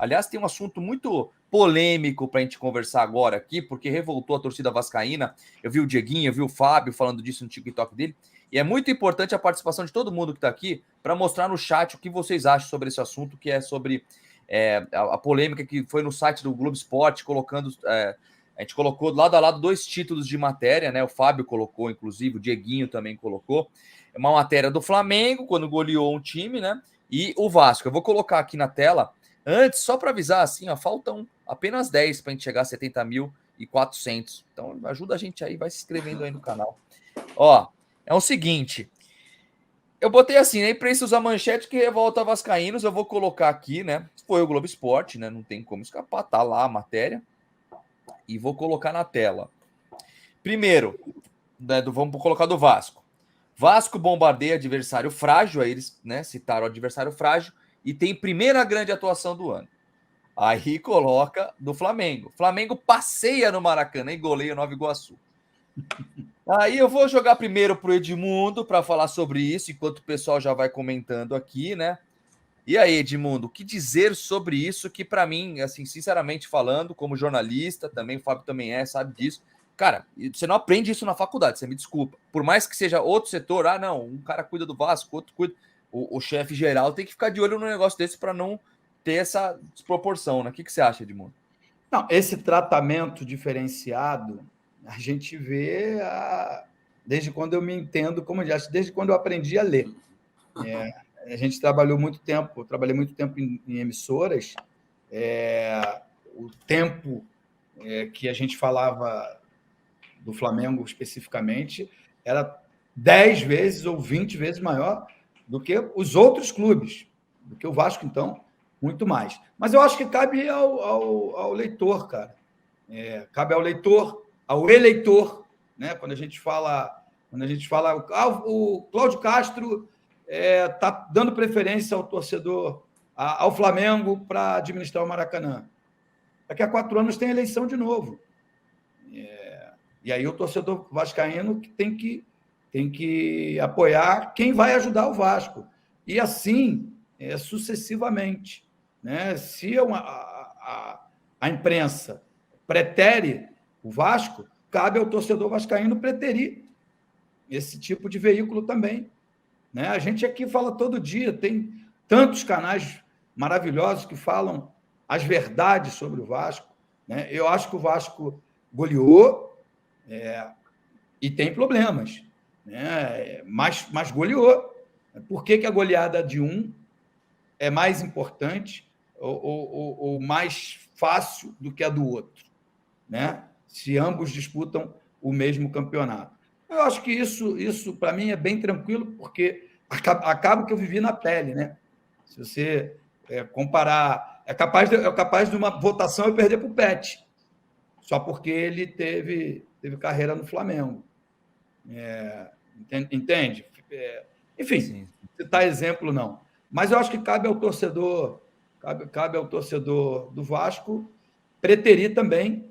Aliás, tem um assunto muito polêmico para a gente conversar agora aqui, porque revoltou a torcida vascaína. Eu vi o Dieguinho, eu vi o Fábio falando disso no TikTok dele. E é muito importante a participação de todo mundo que está aqui para mostrar no chat o que vocês acham sobre esse assunto, que é sobre a polêmica que foi no site do Globo Esporte, colocando... a gente colocou lado a lado 2 títulos de matéria, né? O Fábio colocou, inclusive, o Dieguinho também colocou. Uma matéria do Flamengo, quando goleou um time, né? E o Vasco. Eu vou colocar aqui na tela. Antes, só para avisar, assim, ó, faltam apenas 10 para a gente chegar a 70.400. Então, ajuda a gente aí, vai se inscrevendo aí no canal. Ó, é o seguinte. Eu botei assim, né? Imprensa usa manchete que revolta vascaínos. Eu vou colocar aqui, né? Foi o Globo Esporte, né? Não tem como escapar. Tá lá a matéria. E vou colocar na tela. Primeiro, né, vamos colocar do Vasco. Vasco bombardeia adversário frágil. Aí eles, né, citaram o adversário frágil. E tem primeira grande atuação do ano. Aí coloca do Flamengo. Flamengo passeia no Maracanã e goleia o Nova Iguaçu. Aí eu vou jogar primeiro pro Edmundo para falar sobre isso, enquanto o pessoal já vai comentando aqui, né? E aí, Edmundo, o que dizer sobre isso que para mim, assim, sinceramente falando, como jornalista, também o Fábio também sabe disso. Cara, você não aprende isso na faculdade, você me desculpa. Por mais que seja outro setor, não, um cara cuida do Vasco, outro cuida. O chefe geral tem que ficar de olho no negócio desse para não ter essa desproporção, né? O que você acha, Edmundo? Não, esse tratamento diferenciado, a gente vê desde quando eu me entendo como gesto, desde quando eu aprendi a ler. A gente trabalhou muito tempo, trabalhei muito tempo em emissoras. O tempo que a gente falava do Flamengo especificamente era 10 vezes ou 20 vezes maior do que os outros clubes, do que o Vasco, então, muito mais. Mas eu acho que cabe ao leitor, cara. Cabe ao leitor, ao eleitor, né? Quando a gente fala, o Cláudio Castro está dando preferência ao torcedor, ao Flamengo, para administrar o Maracanã. Daqui a 4 anos tem eleição de novo. E aí o torcedor vascaíno tem que apoiar quem vai ajudar o Vasco. E assim, sucessivamente. Né? Se a imprensa pretere o Vasco, cabe ao torcedor vascaíno preterir esse tipo de veículo também. Né? A gente aqui fala todo dia, tem tantos canais maravilhosos que falam as verdades sobre o Vasco. Né? Eu acho que o Vasco goleou e tem problemas, né? Mas goleou. Por que a goleada de um é mais importante ou mais fácil do que a do outro? Né? Se ambos disputam o mesmo campeonato. Eu acho que isso para mim, é bem tranquilo, porque acaba que eu vivi na pele. Né? Se você comparar, é capaz de uma votação eu perder para o Pet, só porque ele teve carreira no Flamengo. Entende? Enfim, citar exemplo não. Mas eu acho que cabe ao torcedor, cabe ao torcedor do Vasco preterir também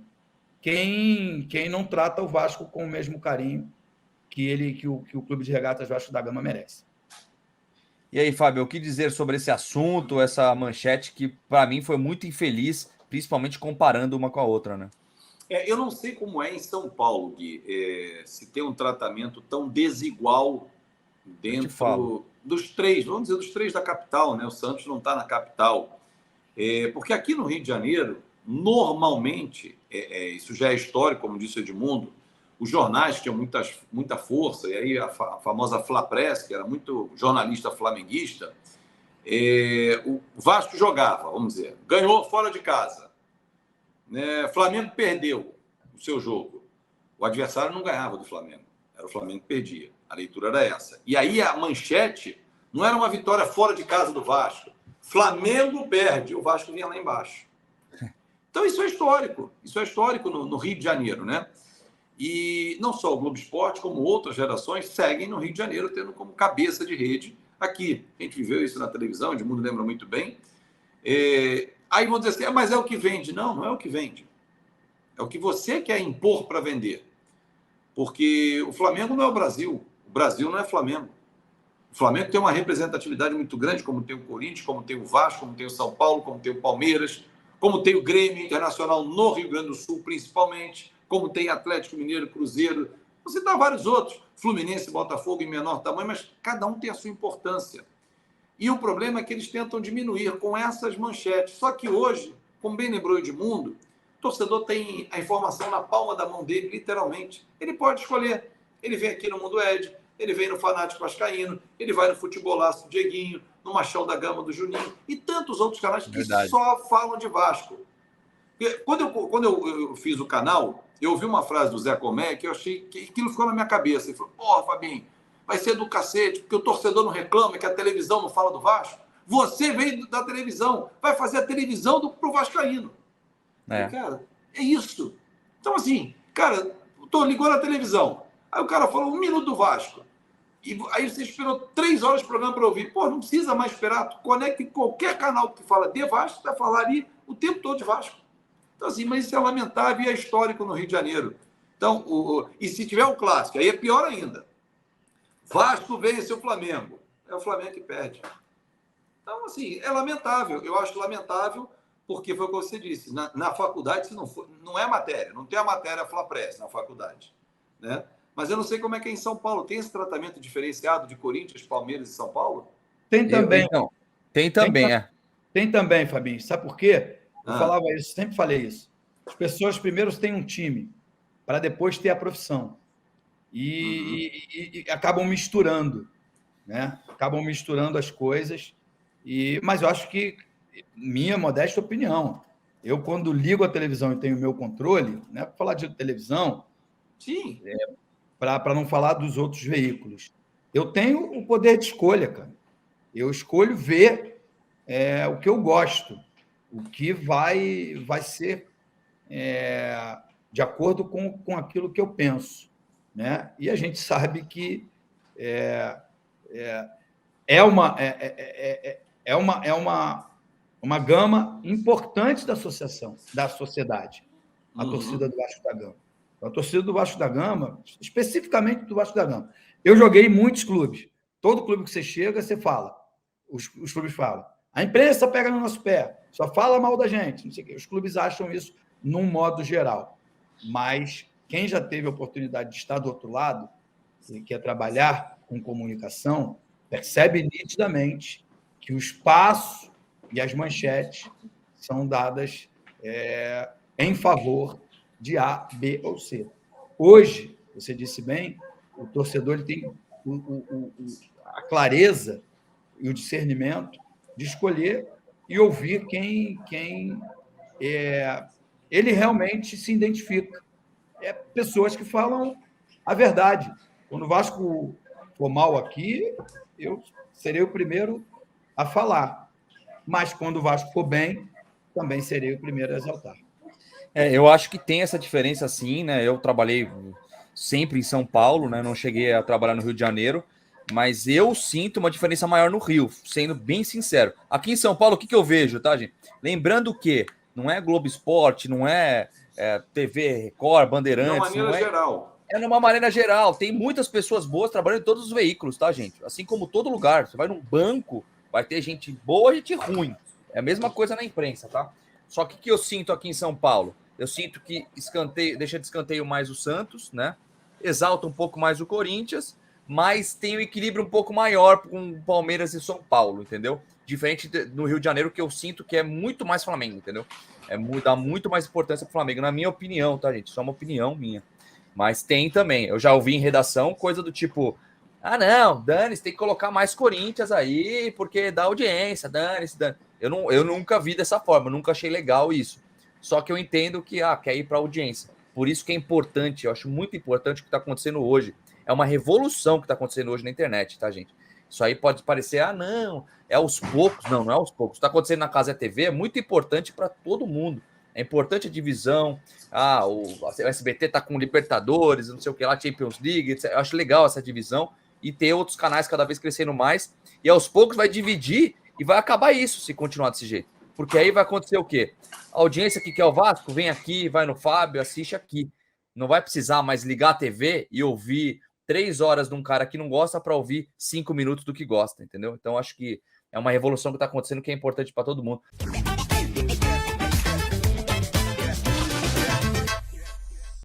quem não trata o Vasco com o mesmo carinho que o Clube de Regatas Vasco da Gama merece. E aí, Fábio, o que dizer sobre esse assunto, essa manchete que para mim foi muito infeliz, principalmente comparando uma com a outra, né? Eu não sei como é em São Paulo, Gui, se tem um tratamento tão desigual dentro dos 3, vamos dizer, dos 3 da capital, né? O Santos não está na capital. Porque aqui no Rio de Janeiro, normalmente, isso já é histórico, como disse o Edmundo, os jornais tinham muita força, e aí a famosa Flapress, que era muito jornalista flamenguista, o Vasco jogava, vamos dizer, ganhou fora de casa. Flamengo perdeu o seu jogo. O adversário não ganhava do Flamengo. Era o Flamengo que perdia. A leitura era essa. E aí a manchete não era uma vitória fora de casa do Vasco. Flamengo perde, o Vasco vinha lá embaixo. Então isso é histórico. Isso é histórico no Rio de Janeiro, né? E não só o Globo Esporte, como outras gerações seguem no Rio de Janeiro, tendo como cabeça de rede aqui. A gente viveu isso na televisão, o Edmundo lembra muito bem. Aí vão dizer assim, mas é o que vende. Não, não é o que vende. É o que você quer impor para vender. Porque o Flamengo não é o Brasil. O Brasil não é Flamengo. O Flamengo tem uma representatividade muito grande, como tem o Corinthians, como tem o Vasco, como tem o São Paulo, como tem o Palmeiras, como tem o Grêmio Internacional no Rio Grande do Sul, principalmente, como tem Atlético Mineiro, Cruzeiro. Você dá vários outros, Fluminense, Botafogo em menor tamanho, mas cada um tem a sua importância. E o problema é que eles tentam diminuir com essas manchetes. Só que hoje, como bem lembrou o Edmundo, o torcedor tem a informação na palma da mão dele, literalmente. Ele pode escolher. Ele vem aqui no Mundo Ed, ele vem no Fanático Vascaíno, ele vai no Futebolaço do Dieguinho, no Machão da Gama do Juninho e tantos outros canais que só falam de Vasco. Quando eu fiz o canal, eu ouvi uma frase do Zé Comé que eu achei que aquilo ficou na minha cabeça. Ele falou, porra, Fabinho, vai ser do cacete, porque o torcedor não reclama, que a televisão não fala do Vasco. Você veio da televisão, vai fazer a televisão pro Vascaíno. E, cara, é isso. Então, assim, cara, ligou na televisão. Aí o cara falou 1 minuto do Vasco. E aí você esperou 3 horas de programa para ouvir. Pô, não precisa mais esperar. Tu conecta em qualquer canal que fala de Vasco, vai falar ali o tempo todo de Vasco. Então, assim, mas isso é lamentável e é histórico no Rio de Janeiro. Então, e se tiver um clássico, aí é pior ainda. Vasco vence o Flamengo. É o Flamengo que perde. Então, assim, é lamentável. Eu acho lamentável porque foi o que você disse. Na faculdade, se não é matéria. Não tem a matéria Fla-Press na faculdade, né? Mas eu não sei como é que é em São Paulo. Tem esse tratamento diferenciado de Corinthians, Palmeiras e São Paulo? Tem também. Tem também. Tem também, Fabinho. Sabe por quê? Eu falava isso, sempre falei isso. As pessoas primeiro têm um time, para depois ter a profissão. E acabam misturando, né? Acabam misturando as coisas. Mas eu acho que, minha modesta opinião, eu, quando ligo a televisão e tenho o meu controle, né? Para falar de televisão... Sim. Para não falar dos outros veículos. Eu tenho o poder de escolha, cara. Eu escolho ver o que eu gosto, o que vai ser de acordo com aquilo que eu penso, né? E a gente sabe que é uma gama importante da sociedade, a torcida do Vasco da Gama. A torcida do Vasco da Gama, especificamente do Vasco da Gama. Eu joguei em muitos clubes. Todo clube que você chega, você fala. Os clubes falam. A imprensa pega no nosso pé, só fala mal da gente. Não sei o quê. Os clubes acham isso num modo geral. Mas quem já teve a oportunidade de estar do outro lado, que quer trabalhar com comunicação, percebe nitidamente que o espaço e as manchetes são dadas em favor de A, B ou C. Hoje, você disse bem, o torcedor ele tem a clareza e o discernimento de escolher e ouvir quem ele realmente se identifica. Pessoas que falam a verdade. Quando o Vasco for mal aqui, eu serei o primeiro a falar. Mas quando o Vasco for bem, também serei o primeiro a exaltar. Eu acho que tem essa diferença sim, né? Eu trabalhei sempre em São Paulo, né? Não cheguei a trabalhar no Rio de Janeiro, mas eu sinto uma diferença maior no Rio, sendo bem sincero. Aqui em São Paulo, o que eu vejo, tá, gente? Lembrando que não é Globo Esporte, não é TV Record, Bandeirantes. De uma maneira geral. É numa maneira geral. Tem muitas pessoas boas trabalhando em todos os veículos, tá, gente? Assim como todo lugar. Você vai num banco, vai ter gente boa e gente ruim. É a mesma coisa na imprensa, tá? Só que o que eu sinto aqui em São Paulo? Eu sinto que deixa de escanteio mais o Santos, né? Exalta um pouco mais o Corinthians, mas tem um equilíbrio um pouco maior com Palmeiras e São Paulo, entendeu? Diferente no Rio de Janeiro, que eu sinto que é muito mais Flamengo, entendeu? Dá muito mais importância pro Flamengo, na minha opinião, tá, gente? Só uma opinião minha. Mas tem também. Eu já ouvi em redação coisa do tipo... não, dane-se, tem que colocar mais Corinthians aí, porque dá audiência, dane-se. Eu nunca vi dessa forma, nunca achei legal isso. Só que eu entendo que quer ir para audiência. Por isso que é importante, eu acho muito importante o que está acontecendo hoje. É uma revolução que está acontecendo hoje na internet, tá, gente? Isso aí pode parecer, não, é aos poucos. Não é aos poucos. Está acontecendo na Casa TV, é muito importante para todo mundo. É importante a divisão. O SBT está com Libertadores, não sei o que lá, Champions League. Eu acho legal essa divisão. E ter outros canais cada vez crescendo mais. E aos poucos vai dividir e vai acabar isso se continuar desse jeito. Porque aí vai acontecer o quê? A audiência que quer o Vasco, vem aqui, vai no Fábio, assiste aqui. Não vai precisar mais ligar a TV e ouvir 3 horas de um cara que não gosta para ouvir 5 minutos do que gosta, entendeu? Então acho que é uma revolução que está acontecendo que é importante para todo mundo.